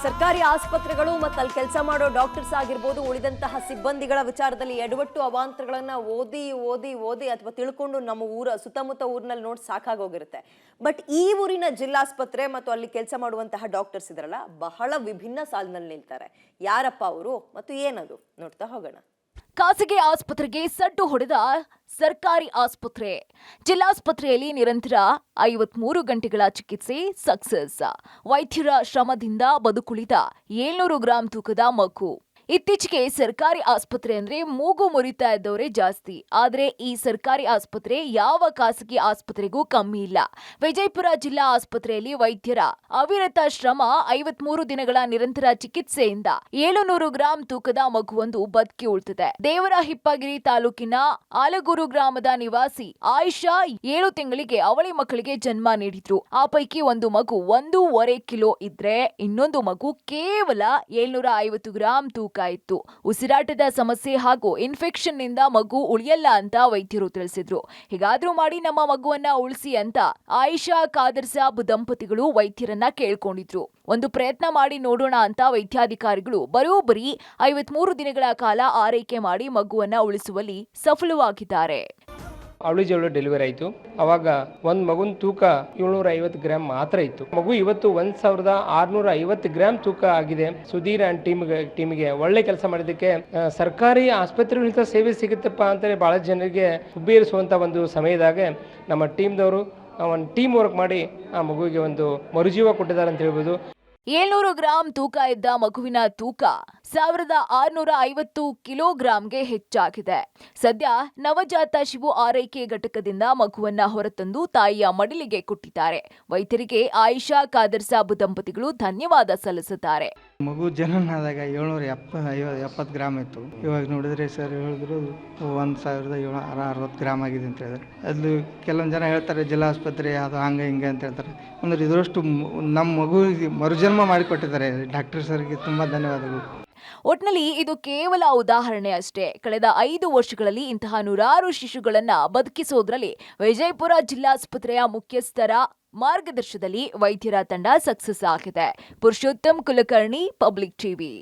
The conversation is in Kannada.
ಸರ್ಕಾರಿ ಆಸ್ಪತ್ರೆಗಳು ಮತ್ತು ಅಲ್ಲಿ ಕೆಲಸ ಮಾಡೋ ಡಾಕ್ಟರ್ಸ್ ಆಗಿರ್ಬೋದು, ಉಳಿದಂತಹ ಸಿಬ್ಬಂದಿಗಳ ವಿಚಾರದಲ್ಲಿ ಎಡವಟ್ಟು ಅವಾಂತರಗಳನ್ನ ಓದಿ ಅಥವಾ ತಿಳ್ಕೊಂಡು ನಮ್ಮ ಸುತ್ತಮುತ್ತ ಊರಿನಲ್ಲಿ ನೋಡಿ ಸಾಕಾಗೋಗಿರುತ್ತೆ. ಬಟ್ ಈ ಊರಿನ ಜಿಲ್ಲಾಸ್ಪತ್ರೆ ಮತ್ತು ಅಲ್ಲಿ ಕೆಲಸ ಮಾಡುವಂತಹ ಡಾಕ್ಟರ್ಸ್ ಇದ್ರಲ್ಲ, ಬಹಳ ವಿಭಿನ್ನ ಸಾಲಿನಲ್ಲಿ ನಿಲ್ತಾರೆ. ಯಾರಪ್ಪ ಅವರು ಮತ್ತು ಏನದು ನೋಡ್ತಾ ಹೋಗೋಣ. ಖಾಸಗಿ ಆಸ್ಪತ್ರೆಗೆ ಸಡ್ಡು ಹೊಡೆದ ಸರ್ಕಾರಿ ಆಸ್ಪತ್ರೆ. ಜಿಲ್ಲಾಸ್ಪತ್ರೆಯಲ್ಲಿ ನಿರಂತರ 53 ಗಂಟೆಗಳ ಚಿಕಿತ್ಸೆ ಸಕ್ಸಸ್. ವೈದ್ಯರ ಶ್ರಮದಿಂದ ಬದುಕುಳಿದ 700 ಗ್ರಾಂ ತೂಕದ ಮಗು. ಇತ್ತೀಚೆಗೆ ಸರ್ಕಾರಿ ಆಸ್ಪತ್ರೆ ಅಂದ್ರೆ ಮೂಗು ಮುರಿತಾ ಇದ್ದವರೇ ಜಾಸ್ತಿ. ಆದ್ರೆ ಈ ಸರ್ಕಾರಿ ಆಸ್ಪತ್ರೆ ಯಾವ ಖಾಸಗಿ ಆಸ್ಪತ್ರೆಗೂ ಕಮ್ಮಿ ಇಲ್ಲ. ವಿಜಯಪುರ ಜಿಲ್ಲಾ ಆಸ್ಪತ್ರೆಯಲ್ಲಿ ವೈದ್ಯರ ಅವಿರತ ಶ್ರಮ, 53 ದಿನಗಳ ನಿರಂತರ ಚಿಕಿತ್ಸೆಯಿಂದ 700 ಗ್ರಾಂ ತೂಕದ ಮಗುವೊಂದು ಬದುಕಿ ಉಳಿದಿದೆ. ದೇವರಹಿಪ್ಪಗಿರಿ ತಾಲೂಕಿನ ಆಲಗೂರು ಗ್ರಾಮದ ನಿವಾಸಿ ಆಯಿಷಾ 7 ತಿಂಗಳಿಗೆ ಅವಳಿ ಮಕ್ಕಳಿಗೆ ಜನ್ಮ ನೀಡಿದ್ರು. ಆ ಪೈಕಿ ಒಂದು ಮಗು 1.5 ಕಿಲೋ ಇದ್ರೆ ಇನ್ನೊಂದು ಮಗು ಕೇವಲ 750 ಗ್ರಾಂ ತೂಕ ಇತ್ತು. ಉಸಿರಾಟದ ಸಮಸ್ಯೆ ಹಾಗೂ ಇನ್ಫೆಕ್ಷನ್ ನಿಂದ ಮಗು ಉಳಿಯಲ್ಲ ಅಂತ ವೈದ್ಯರು ತಿಳಿಸಿದ್ರು. ಹೀಗಾದ್ರೂ ಮಾಡಿ ನಮ್ಮ ಮಗುವನ್ನ ಉಳಿಸಿ ಅಂತ ಆಯಿಷಾ ಖಾದರ್ ಸಾಬ್ ದಂಪತಿಗಳು ವೈದ್ಯರನ್ನ ಕೇಳ್ಕೊಂಡಿದ್ರು. ಒಂದು ಪ್ರಯತ್ನ ಮಾಡಿ ನೋಡೋಣ ಅಂತ ವೈದ್ಯಾಧಿಕಾರಿಗಳು ಬರೋಬ್ಬರಿ 53 ದಿನಗಳ ಕಾಲ ಆರೈಕೆ ಮಾಡಿ ಮಗುವನ್ನ ಉಳಿಸುವಲ್ಲಿ ಸಫಲವಾಗಿದ್ದಾರೆ. ಅವಳಿ ಜವಳಿ ಡೆಲಿವರಿ ಆಯಿತು. ಅವಾಗ ಒಂದು ಮಗುನ ತೂಕ 750 ಗ್ರಾಮ್ ಮಾತ್ರ ಇತ್ತು. ಮಗು ಇವತ್ತು 1650 ಗ್ರಾಮ್ ತೂಕ ಆಗಿದೆ. ಸುಧೀರ್ ಅಂಡ್ ಟೀಮಿಗೆ ಒಳ್ಳೆ ಕೆಲಸ ಮಾಡಿದ್ದಕ್ಕೆ ಸರ್ಕಾರಿ ಆಸ್ಪತ್ರೆಗಳಿಂದ ಸೇವೆ ಸಿಗುತ್ತಪ್ಪ ಅಂತೇಳಿ ಬಹಳ ಜನರಿಗೆ ಹುಬ್ಬೇರಿಸುವಂತ ಒಂದು ಸಮಯದಾಗ ನಮ್ಮ ಟೀಮ್ದವರು ಒಂದು ಟೀಮ್ ವರ್ಕ್ ಮಾಡಿ ಆ ಮಗುವಿಗೆ ಒಂದು ಮರುಜೀವ ಕೊಟ್ಟಿದ್ದಾರೆ ಅಂತ ಹೇಳ್ಬೋದು. 700 ಗ್ರಾಂ ತೂಕ ಇದ್ದ ಮಗುವಿನ ತೂಕ 1650 ಕಿಲೋಗ್ರಾಂಗೆ ಹೆಚ್ಚಾಗಿದೆ. ಸದ್ಯ ನವಜಾತ ಶಿಶು ಆರೈಕೆ ಘಟಕದಿಂದ ಮಗುವನ್ನ ಹೊರತಂದು ತಾಯಿಯ ಮಡಿಲಿಗೆ ಕೊಟ್ಟಿದ್ದಾರೆ. ವೈದ್ಯರಿಗೆ ಆಯಿಷಾ ಖಾದರ್ ಸಾಬ್ ದಂಪತಿಗಳು ಧನ್ಯವಾದ ಸಲ್ಲಿಸಿದ್ದಾರೆ. ಮಗು ಜನನಾದಾಗ 770 ಗ್ರಾಮ್ ಇತ್ತು. ಇವಾಗ ನೋಡಿದ್ರೆ ಸರ್ ಹೇಳಿದ್ರು 1760 ಗ್ರಾಮ್ ಆಗಿದೆ ಅಂತ ಹೇಳಿದ್ರೆ, ಅದು ಕೆಲವೊಂದು ಜನ ಹೇಳ್ತಾರೆ ಜಿಲ್ಲಾ ಆಸ್ಪತ್ರೆ ಅದು ಹಂಗೆ ಹಿಂಗೆ ಅಂತ ಹೇಳ್ತಾರೆ. ಅಂದ್ರೆ ಇದರಷ್ಟು ನಮ್ಮ ಮಗುವಿಗೆ ಮರುಜನ್ಮ ಮಾಡಿಕೊಟ್ಟಿದ್ದಾರೆ. ಡಾಕ್ಟರ್ ಸರ್ಗೆ ತುಂಬ ಧನ್ಯವಾದಗಳು. ಒಟ್ನಲ್ಲಿ ಇದು ಕೇವಲ ಉದಾಹರಣೆ ಅಷ್ಟೇ. ಕಳೆದ 5 ವರ್ಷಗಳಲ್ಲಿ ಇಂತಹ ನೂರಾರು ಶಿಶುಗಳನ್ನ ಬದುಕಿಸೋದ್ರಲ್ಲಿ ವಿಜಯಪುರ ಜಿಲ್ಲಾಸ್ಪತ್ರೆಯ ಮುಖ್ಯಸ್ಥರ ಮಾರ್ಗದರ್ಶನದಲ್ಲಿ ವೈದ್ಯರ ತಂಡ ಸಕ್ಸಸ್ ಆಗಿದೆ. Purushottam Kulkarni, public TV.